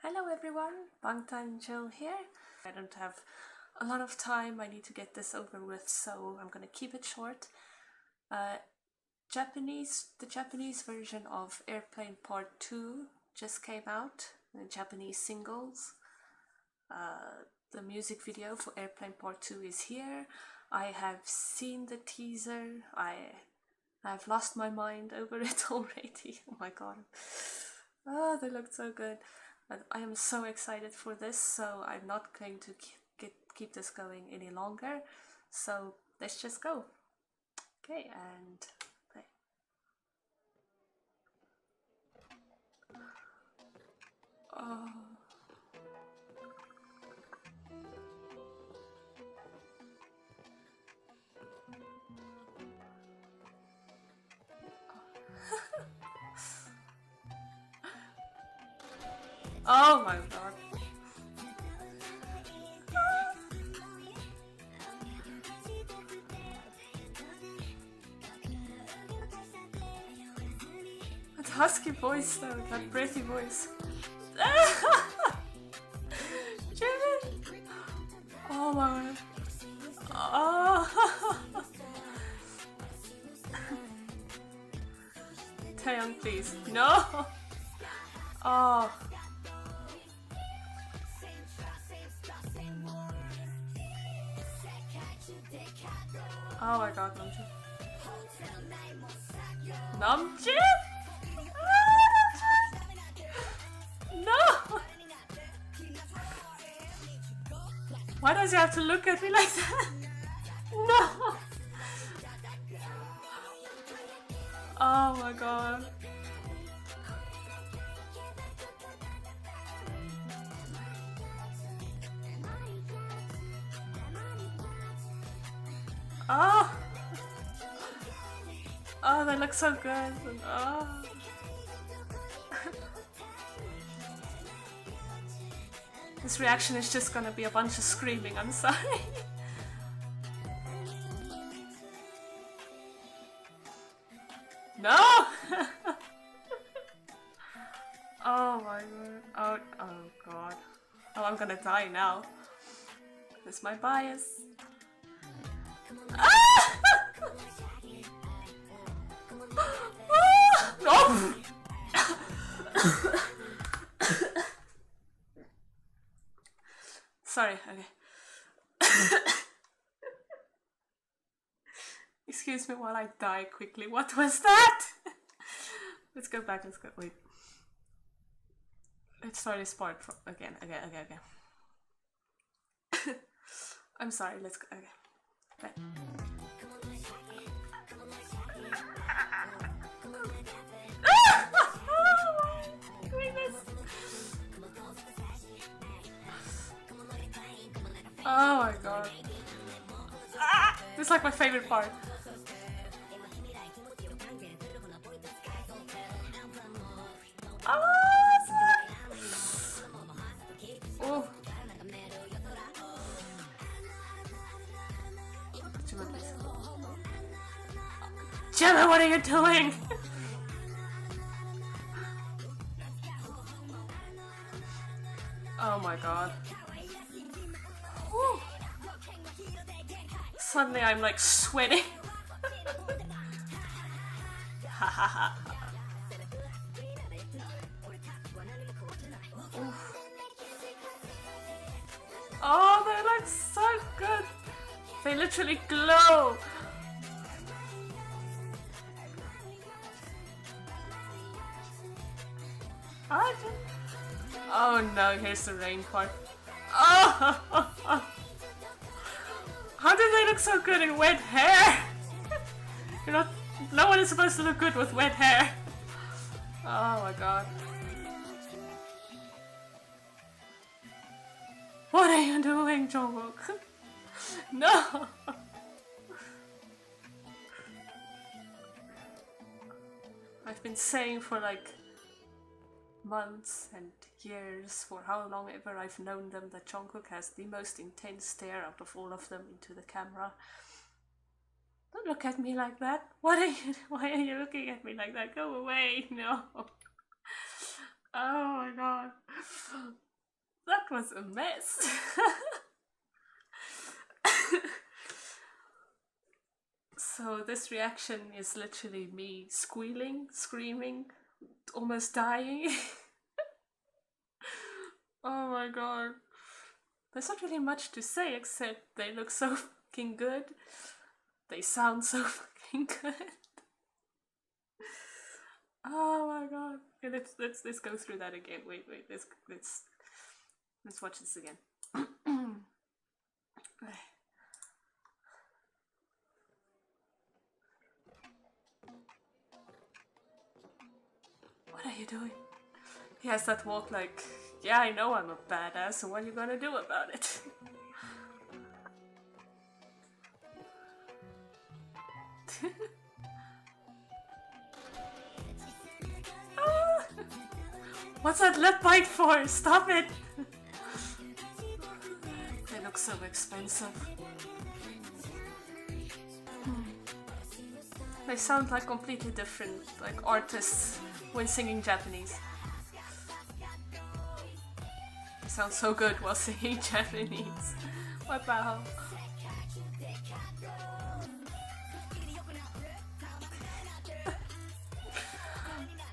Hello everyone, Bangtan Jill here. I don't have a lot of time, I need to get this over with, so I'm gonna keep it short. The Japanese version of Airplane Pt.2 just came out, the Japanese singles. The music video for Airplane Pt.2 is here. I have seen the teaser. I've lost my mind over it already. Oh my god. Oh, they look so good. I am so excited for this, so I'm not going to keep this going any longer. So let's just go. Okay, and play. Oh. Oh my god. That husky voice though, that breathy voice. Jimmy! Oh my god. Oh. Taeyong, please. No! Oh. Oh my god, Namjoon. Namjoon? No! Why does he have to look at me like that? No! Oh my god. Oh! Oh, they look so good. Oh. This reaction is just gonna be a bunch of screaming, I'm sorry. No! Oh my god. Oh god. Oh, I'm gonna die now. That's my bias. Ah! Oh! Sorry, okay. Excuse me while I die quickly. What was that? Let's go back, let's go. Wait. Let's start this part from again. I'm sorry, let's go. Okay. Right. Oh my god. This is like my favorite part. Oh. Gemma, what are you doing? Oh my god. Whew. Suddenly I'm like sweating. Oh, they look so good. They literally glow. Oh no, here's the rain part. Oh! How do they look so good in wet hair? You know, no one is supposed to look good with wet hair. Oh my god. What are you doing, Jungkook? No! I've been saying for like months and years, for how long ever I've known them, that Jungkook has the most intense stare out of all of them into the camera. Don't look at me like that. Why are you looking at me like that? Go away. No. Oh my god. That was a mess. So this reaction is literally me squealing, screaming, almost dying. Oh my god. There's not really much to say except they look so fucking good. They sound so fucking good. Oh my god. Okay, let's go through that again. Wait, let's watch this again. What are you doing? He has that walk like, yeah, I know I'm a badass, so what are you gonna do about it? Ah! What's that lip bite for? Stop it! They look so expensive. They sound like completely different, like artists when singing Japanese. They sound so good while singing Japanese. What the hell?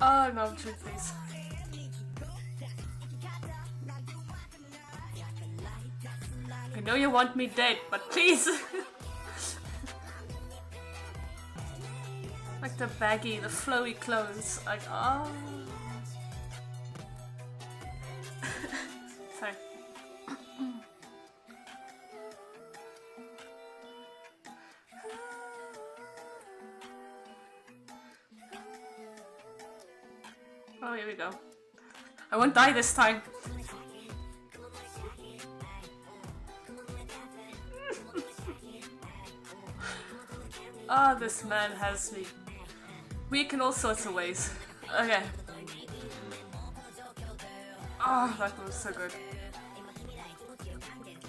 Oh no, please. I know you want me dead, but please! Like the baggy, the flowy clothes, like, oh. Sorry. Oh, here we go. I won't die this time. Ah, this man has me weak in all sorts of ways. Okay. Oh, that was so good.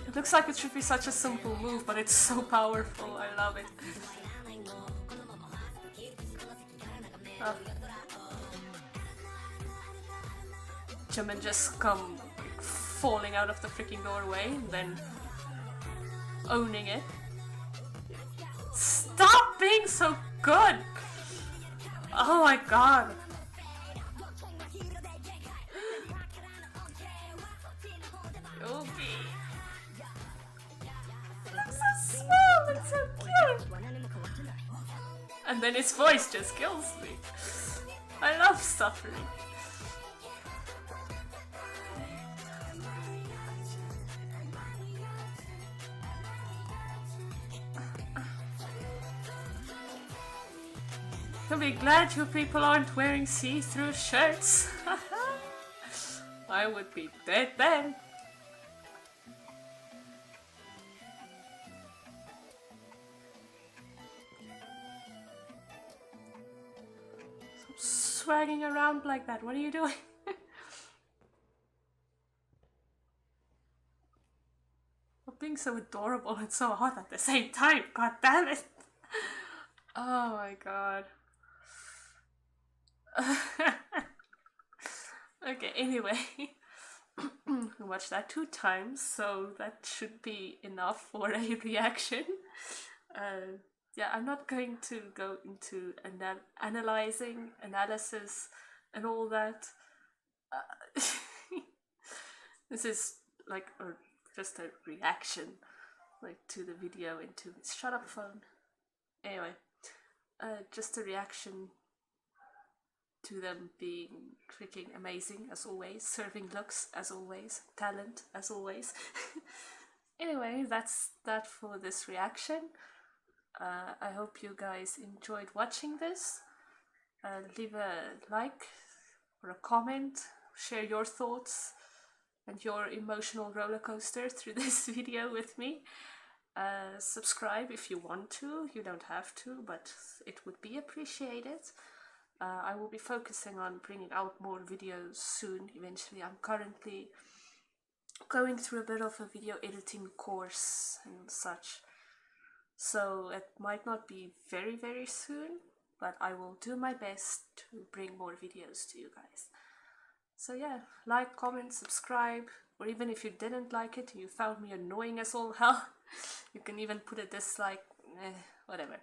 It looks like it should be such a simple move, but it's so powerful. I love it. Oh. Jimin just come like, falling out of the freaking doorway and then owning it. Stop being so good! Oh my god! Yuki! Looks so small and so cute! And then his voice just kills me. I love suffering. You'll be glad you people aren't wearing see-through shirts. I would be dead then. Stop swagging around like that. What are you doing? Stop being so adorable and so hot at the same time. God damn it. Oh my god. Okay, anyway. I watched that 2 times, so that should be enough for a reaction. Yeah, I'm not going to go into analysis, and all that. This is like just a reaction, like to the video and to shut up phone. Anyway, just a reaction to them being freaking amazing as always, serving looks as always, talent as always. Anyway, that's that for this reaction. I hope you guys enjoyed watching this. Leave a like or a comment, share your thoughts and your emotional roller coaster through this video with me. Subscribe if you want to, you don't have to, but it would be appreciated. I will be focusing on bringing out more videos soon, eventually. I'm currently going through a bit of a video editing course and such, so it might not be very soon, but I will do my best to bring more videos to you guys. So yeah, like, comment, subscribe, or even if you didn't like it, you found me annoying as all hell, you can even put a dislike, whatever.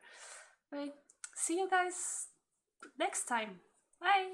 Right, see you guys next time. Bye!